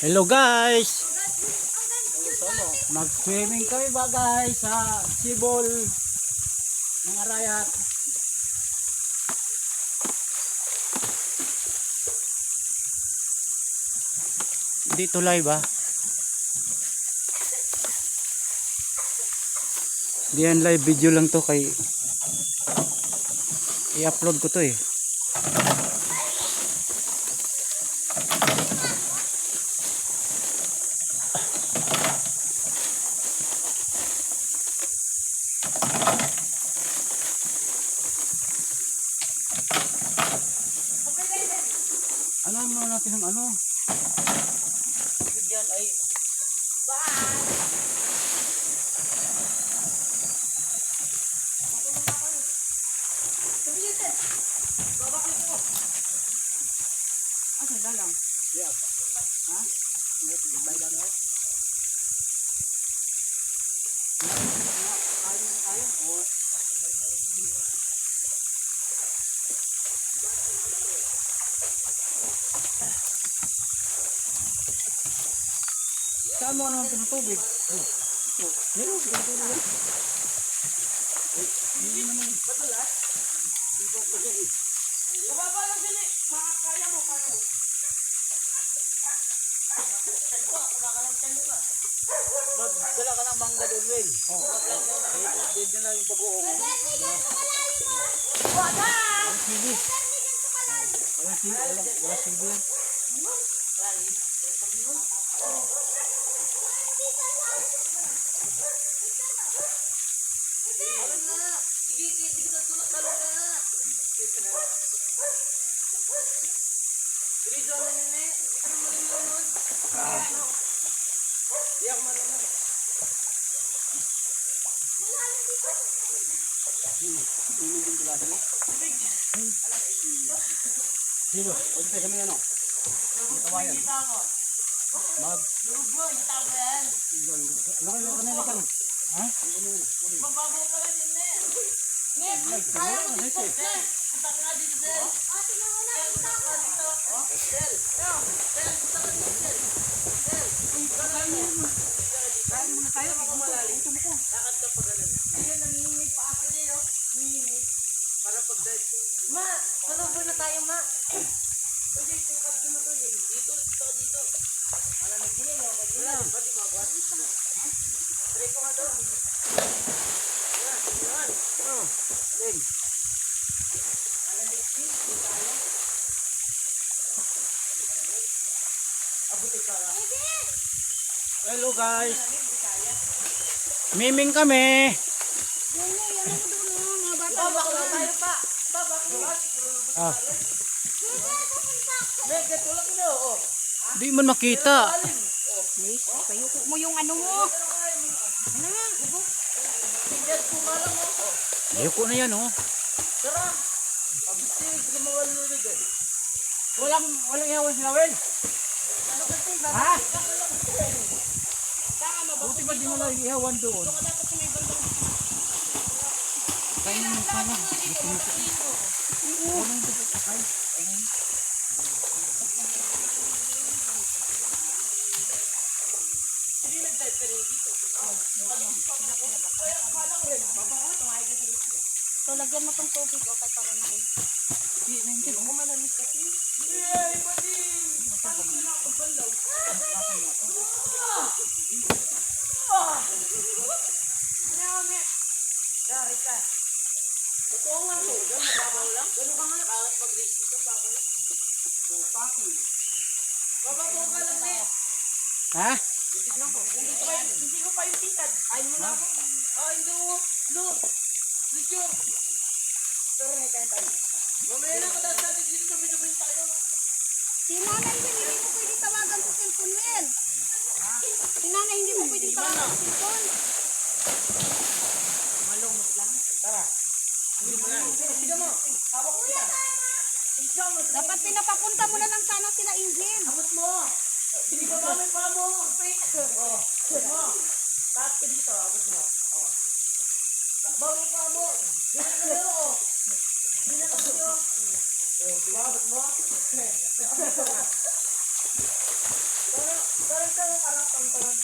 Hello guys! Mag-swimming kami ba guys sa Sibol ng Arayat. Dito live ba? Diyan live video lang to kay i-upload ko to eh. Ano muna natin ang ano? Diyan ay asa dalang? Yeah. Ha? Net, bay lang net. Kayo. Oh. Saan mo naman ng tubig? Meron, tubig lang. Hindi naman. Batalas? Ikaw pa dyan eh. Kababa lang din eh. Kaya mo. Magdala ka ng mangga doon, Will. Dito na yung bagoong. Wala sili. Wala sili yan. Sino? Unti kami ano? Tawayan. Mag. Ano kan? Ha? Mababaw pa lang yun eh. Net, kaya mo dito. Punta nga dito, Del. Tingnan mo na, punta ka dito. Del. Del, punta ka dito, Del. Del. Kain muna tayo. Ito mo ko. Lakad ka pa ganun. Ayun, nanginginig pa ako dito. Nanginginig. Para pag-dive ko. Ma, malubo na tayo, ma. Pwede, tingkad ko na to. Dito. Malamig din yun. Malamig ba di mabuhat? Try ko nga doon. Yan. Len. Malamig din. Di tayo. Abuti ka lang. Hello guys. Miming kami. Babak na tayo pa. Babak na. Gatulak na. Di man makita. Payuko mo yung ano mo. Ayoko na yan oh. Tara. Abisig, lumawal na rin. Walang ihawan sila, Will. Ha? Buti ba di mo lang ihawan doon? Kain mo sana. So, lagyan mo tong tubig o kay para na yun. Yay, buddy! Paano ko na ako balaw? Dari ka. Totoo nga mo. Mababaw lang. Gano'n ka nga nakalat pag-reach dito. Bababaw ka lang eh. Ha? Hindi ko pa yung tingkad. Kain mo na ako. Hindi mo. Lisyo. Tara na tayo. Mamaya na kataas natin dito sa video tayo. Si nanay din, hindi mo pwede tawagan sa cellphone, Will. Si nanay hindi mo pwede tawagan sa cellphone. Malungos lang. Tara. Sige mo. Hawak mo yan. Dapat pinapapunta mo na lang sana sila Angel. Abot mo. Hindi ba namin pa mo? Abot mo. Taas ka dito. Abot mo. Bago pa mo. Hindi na kayo. Diba? Abot mo. Tara. Parang siya ng karapang parang.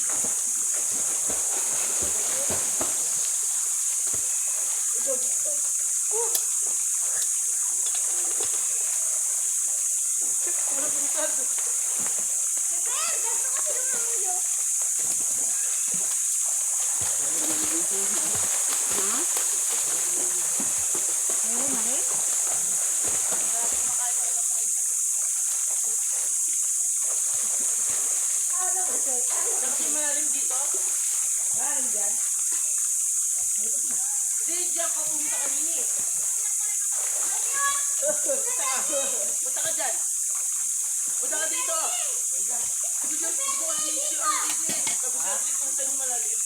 Ito, ito. Wala pintado. Sir, gusto ko sila mamuyo. Ha? Ayun na eh. Kasi malalim dito. Malalim dyan. Hindi, dyan ka pumunta kanini. Punta ka dyan. Punta ka dito. Hindi ko kasi issue ang dito eh. Tapos kasi kung saan yung malalim.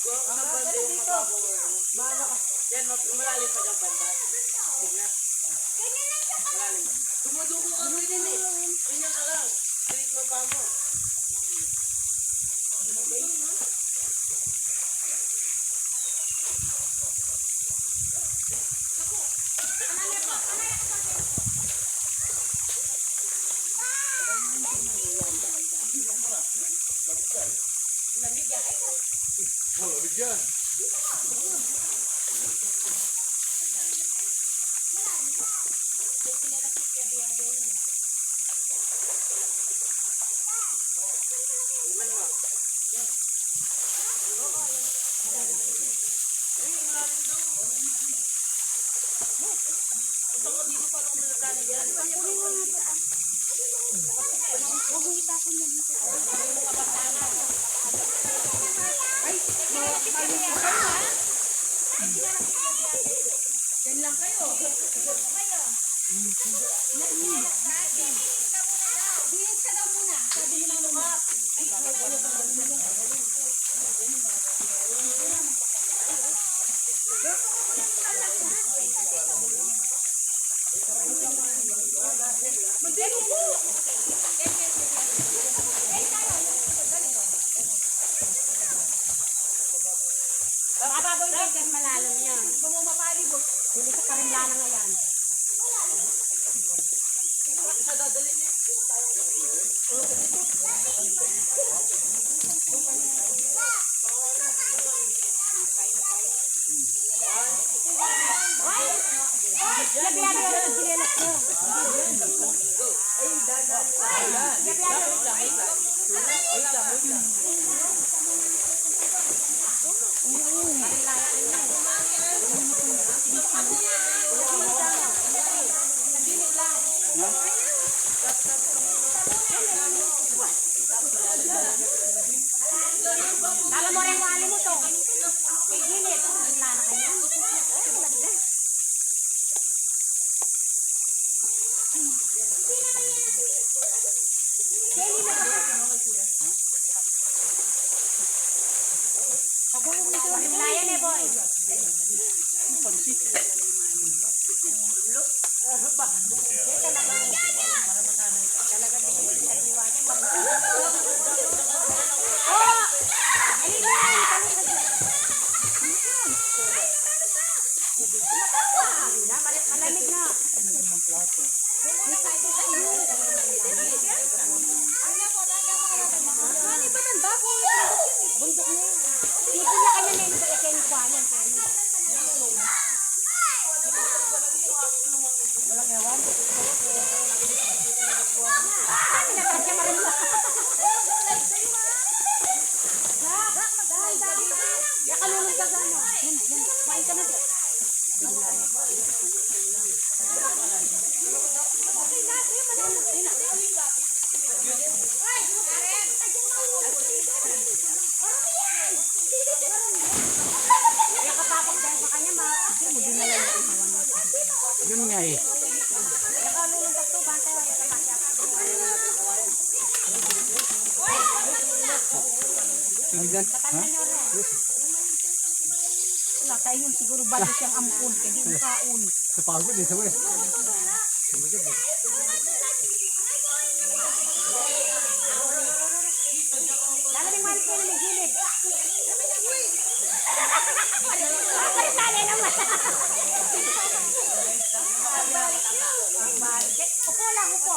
Sa banda yung mababaw. Bahala ka. Yan, malalim pa dyan banda. Huwag na. Malalim. Tumuduko ka rin eh. Ganyan ka lang. Dirit mo pa mo. Iman mo. Yan. Ay, malalim daw. Punta ka dito para kung malagani dyan. Huwag mo itapon yan. Yan lang kayo. Bihit ka daw muna. Sabi nila muna. Magdino po. Mababaw dyan malalim yan. Kung mo mapalibot. Hindi sa karimlana nga yan. Isa dadalhin niya. Yabi-yabi ako ng sinelas ko. Kala mo rin wali mo to. Kay gilid. Wala na kanya. Pagulayan eh, boy. Oh! Alilay! Malamig na. Mali ba ng babo? Bundok na yan. Sipin na kanya na yung kwayan. Walang ewan. Pinatras siya marimla. Yakalulong ka gano. Yan na, yan. Kumain ka na din. Kaya kapapag dahil sa kanya, hindi na lang yung ihawan mo. Yun nga eh. Yakalulong ka to, bantay wala ka pasya. Hanggang, ha? Katalan nyo rin. Wala tayo yun. Siguro balo siyang ampun. Kaya di makaun. Sa pagod eh, sabay. Lalaming mahal kayo na may gilid. Paritali naman. Upo lang, upo.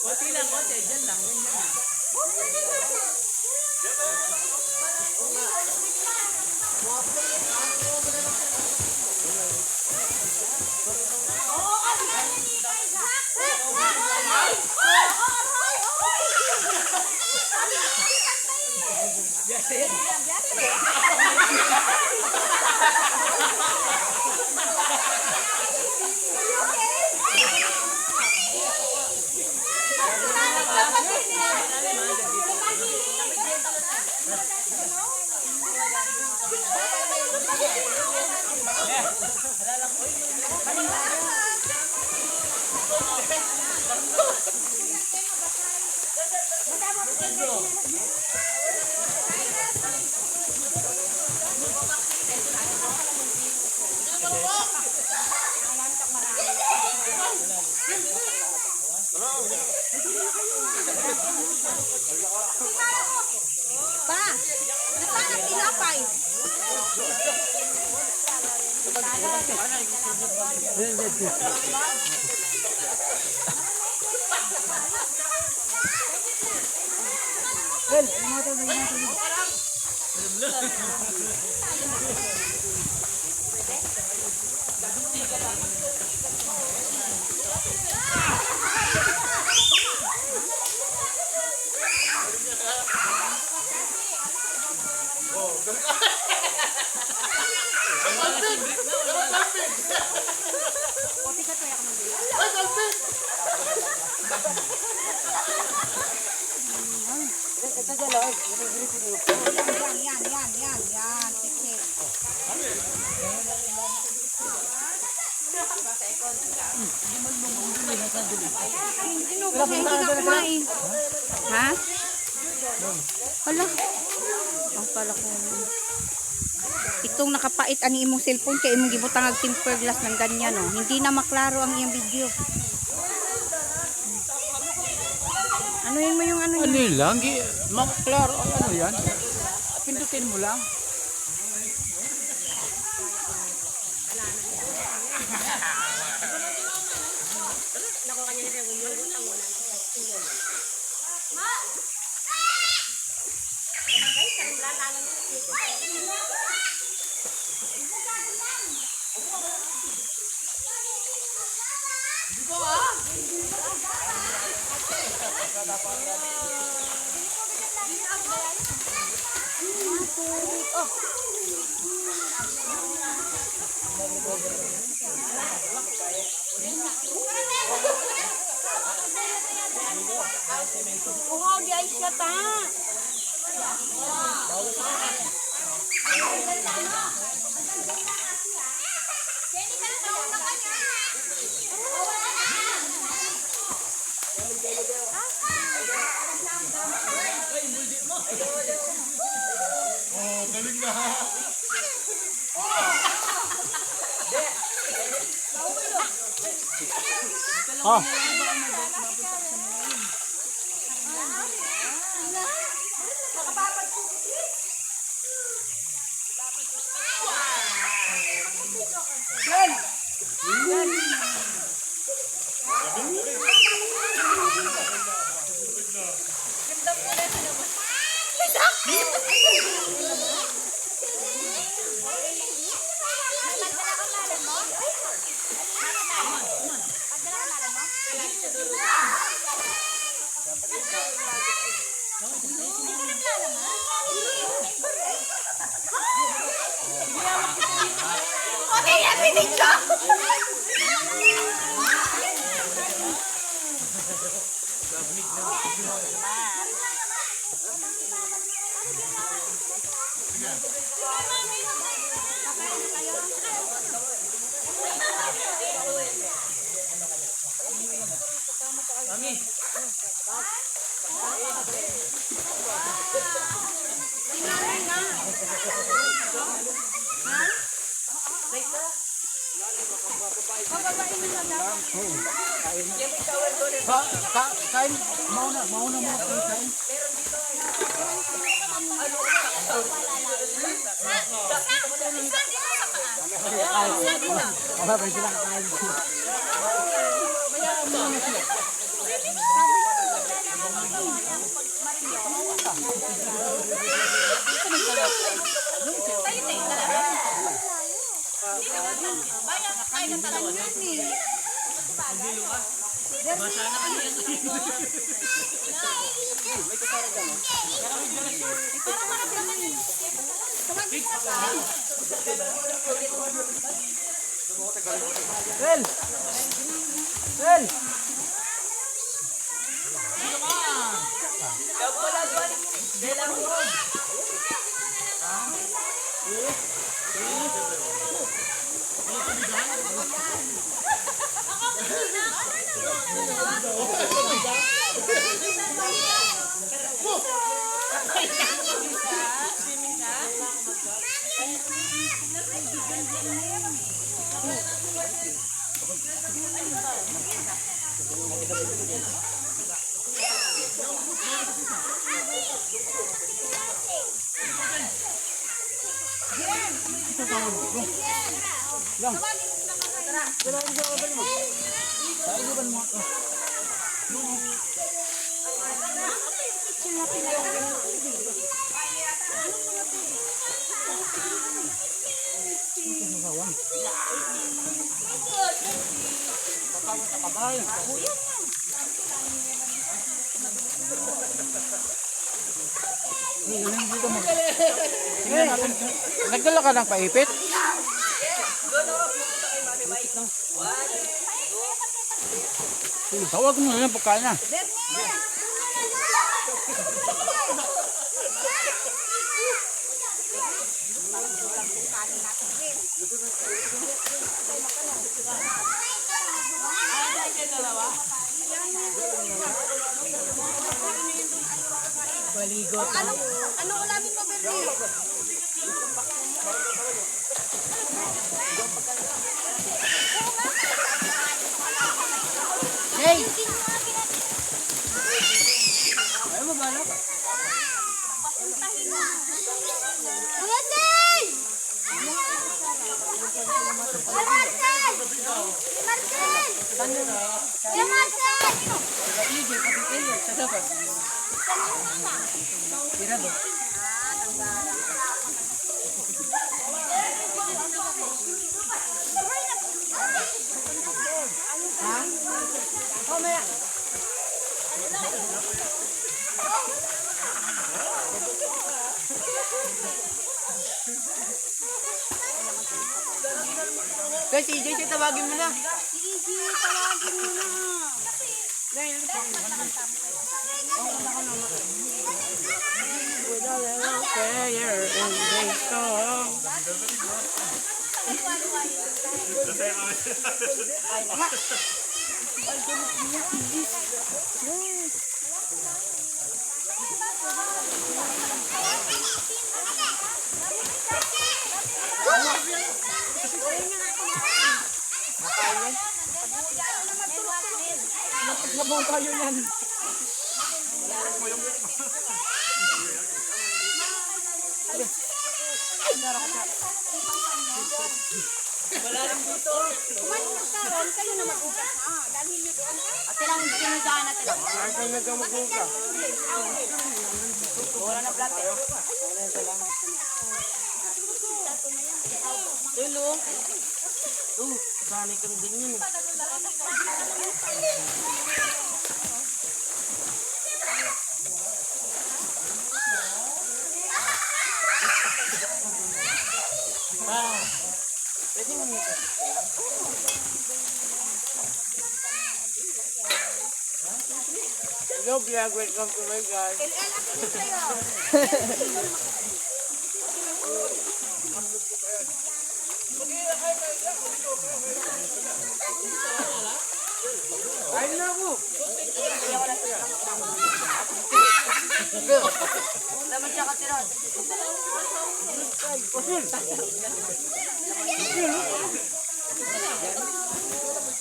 Konti lang, konti. Diyan lang. Ganyan lang. Pa, nasaan ang tinapay? Yan. Chicken. Sino ba siya hindi ka kumain? Ha? Hala. Ang pala ko. Itong nakapait ani imong cellphone kay imong gibutang ang tempered glass ng ganyan oh. Hindi na maklaro ang iyang video. Ano yun mo yung ano Ano yun? yun lang? Klaro, ano yan? Pindutin mo lang. Uhaw di ay siya ta. Oh. Okay, yan, binidyo! Kain. Mauna mo. Kain. Wala sila kain. Sel! Sel! Tingnan natin. Nagdala ka ng paipit? Tawag mo na lang pagkain na. Ano ulamin mo, Bernie? Hey! Ayaw mo ba? Kuya Jay! Kuya Marcel! Kuya Marcel! Guys, si EJ, tawagin mo na. Prayer and they song. Nabong tayo yan. Wala rin dito. Kumain na karon, kayo na mag-ugas na. Dalhin niyo doon. At lang sinugaan natin lang. Ay, kayo nagkamukuha. Wala na plate. Tulo. Sanay ka rin din yun eh. Pwede mo nito. Hello, vlog. Welcome to my guys. Kain na ako. Laman siya kasi ron.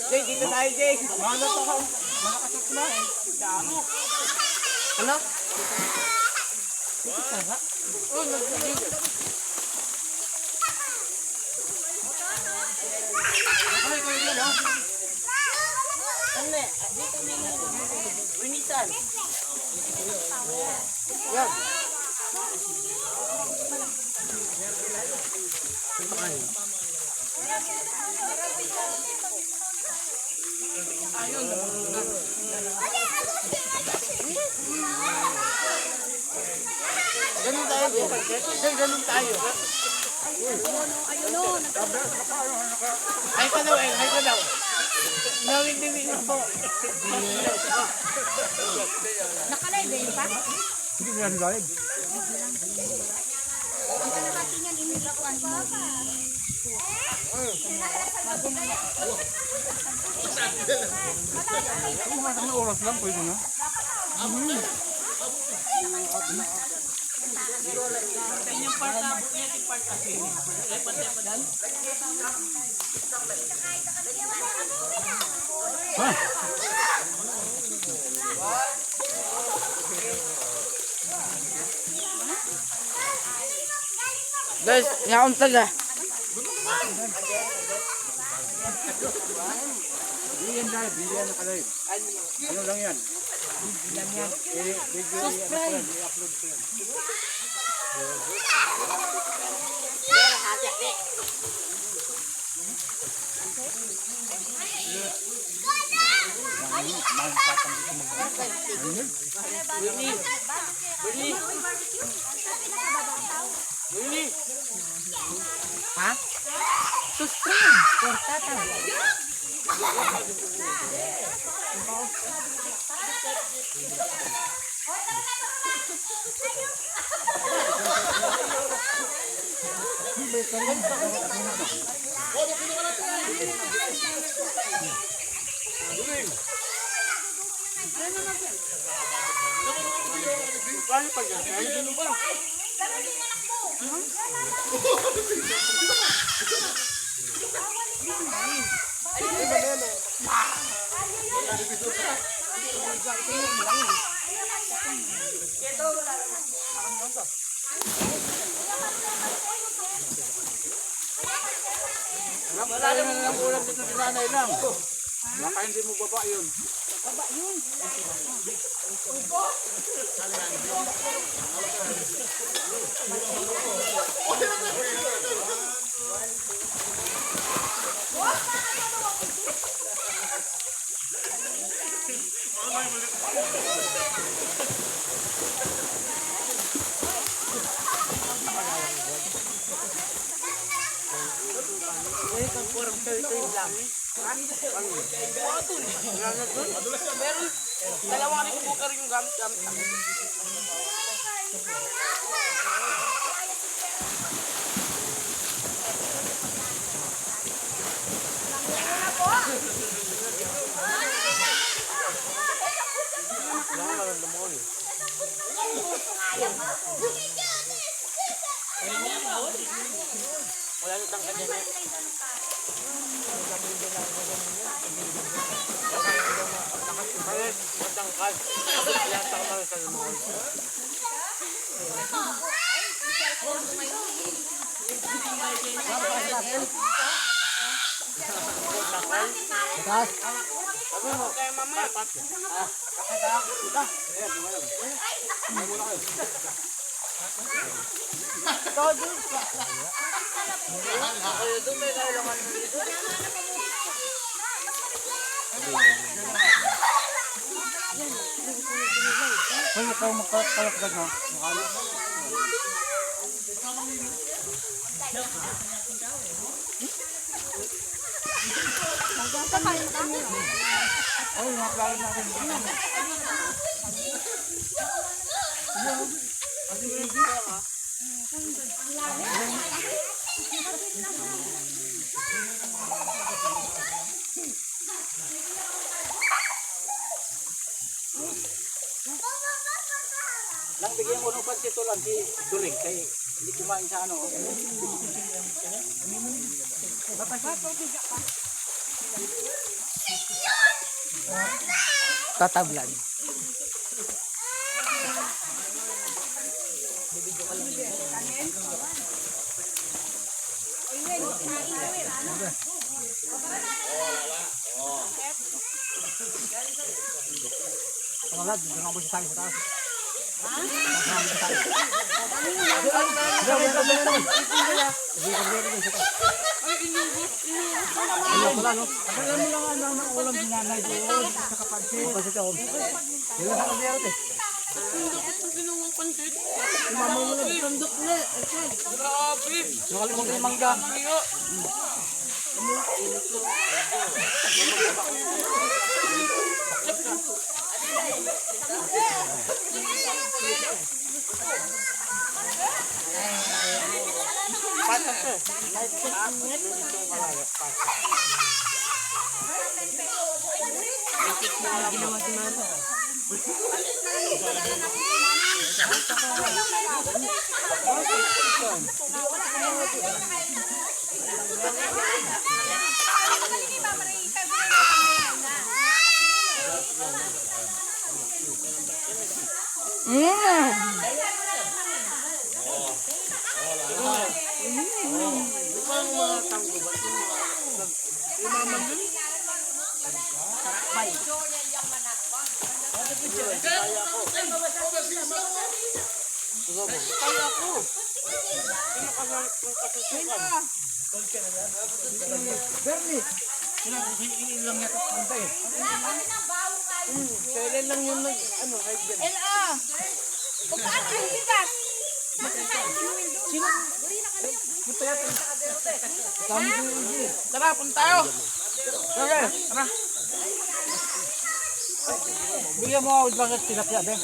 Jay, dito tayo, Jay. Mana to ka? Makakasak na eh. Damo. Ano? Oh, nagsigil. Ay, kayo dyan, oh. Ano eh? Dito may winisan. Yan. Ayun. Ganun tayo, ganun tayo. Ay ka daw, ay ka daw. Nawin din po. Nakalive eh, pa? Hindi na live. Ang kalahati niyan, inilakuan mo. Kung mga oras lang, pwede na. Sa inyong part na, bunyati part kasi. Lepat-lepat. Ha? Guys, yaon taga. Hindi yan live, hindi yan naka-live. Ano lang yan? Video i-upload ko yan. Ha? Subscribe. Portata. Paano pag yan? Ano ba? Wala naman ng ulam dito sa nanay lang. Baka hindi mo baba yun. Meron, dalawang rin po ka rin yung gamit-gamit. Wala nang tangkad yan eh. Kaya matangkad. Lahat ako naman sa lumon. Sabi mo, kaya mamaya. Ako doon may kailangan dito. Pwede kayo magkalakdag ha. Ay, mga plano natin. Lang bigyan ko ng pansito lang si Duling kay hindi kumain sa ano. Tatablan. Pangalad, dito nga po si Sali sa taas. Alam mo lang ano ang ulam ni nanay doon sa kapansin. Pansit ako. Yan lang sa kabiyarat eh. Mama mo na sandok na. Nakalimutan yung mangga. Ginawa si Mama. Bernie! Ilang yata pantay eh. Kailan lang yun ano, hide dyan. Tara, punta tayo! Okay, tara! Bigyan mo ako bakit tilapia, Ben.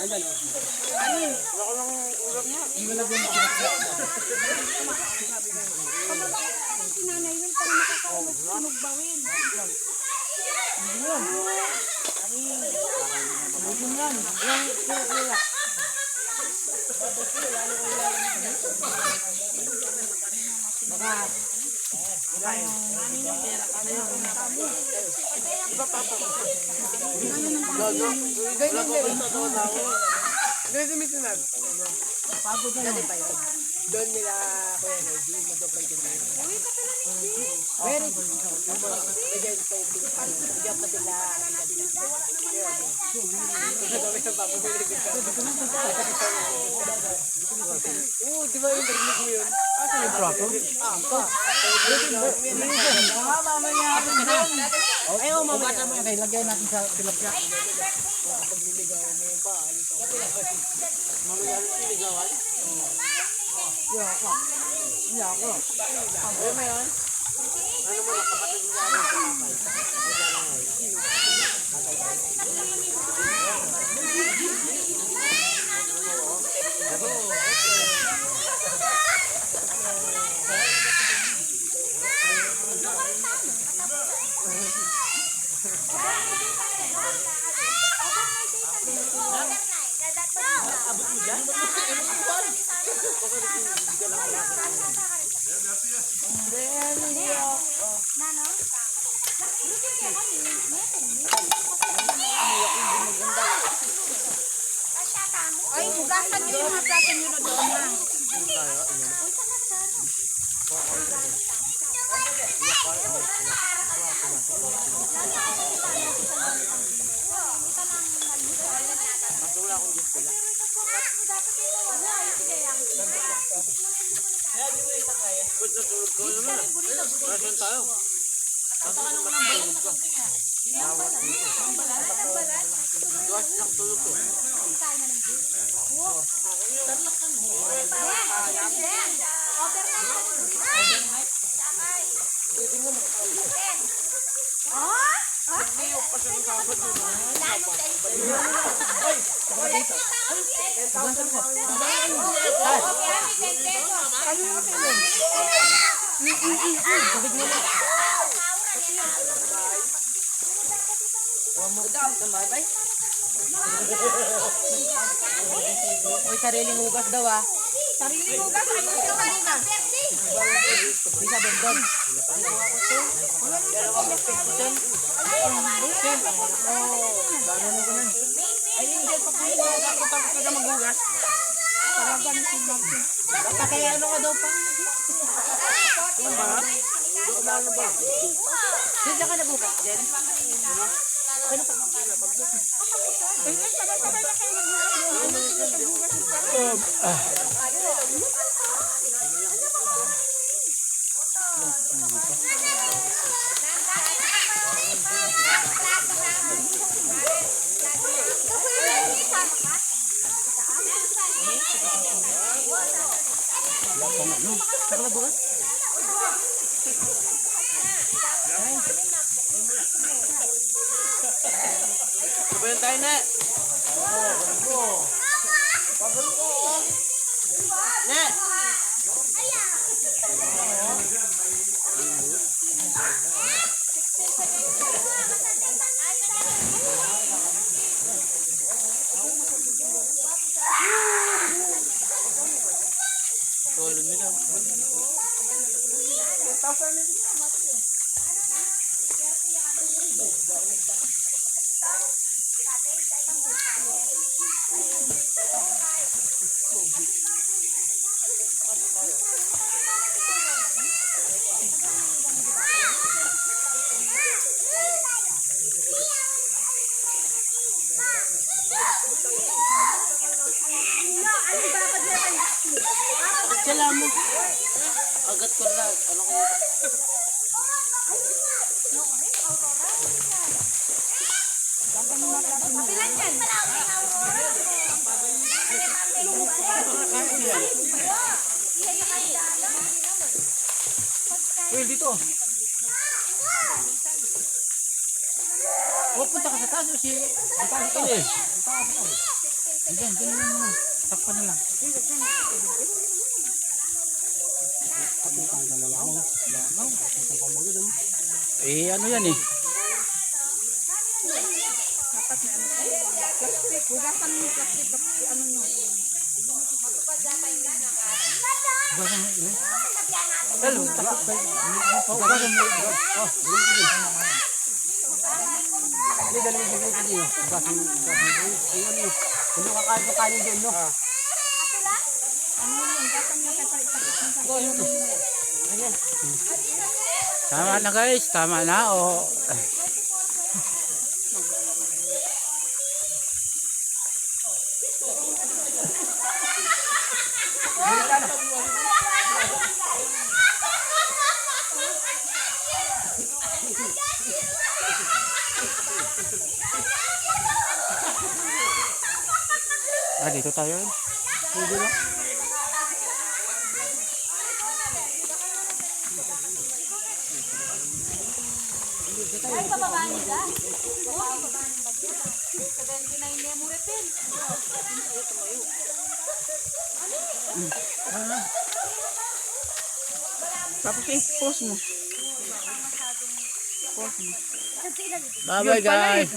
Doon nila Kuya Reggie, mag-apply din tayo. Very good. Bigyan pa sila. Oo, di ba yung narinig mo yun? Yung prato? Ay, oh, mamaya. Okay, lagyan natin sa tilapia. Ay, hugasan niyo yung mga plato niyo na doon, ha? Uy, sariling hugas daw ah. Sariling hugas, ano yung kanina? Bisa bendon. Ay, hindi. Tapos ka maghugas. Talaga ni si Martin. Kaya ano ka daw pa? Hindi ka nabukas din. Sabay-sabay na kayo naghugas. Sabayan tayo na. Ne. Tulog nila. Sila mo. Agat ko na. Ano ko? Well, dito. Oh, punta ka sa taas o si... Dito eh. Diyan, diyan mo. Takpan na lang. Eh, ano yan eh? Plastic, hugasan mo yung plastic. Tapos ano nyo. Hello, takpan. Hugasan mo. Oh, hindi, dali mo dito niyo. Hugasan mo. Ano yun? Kung kakain pa kanin doon, no? Ano yun, hugasan nyo kay palit-palit mo sa Tama na guys, tama na. Oh. Dito tayo. Pwede na. Ay, pababa nila. Oo, pababa ng bagyo. 79 memory pen. Tapos i-post mo. Bye bye guys.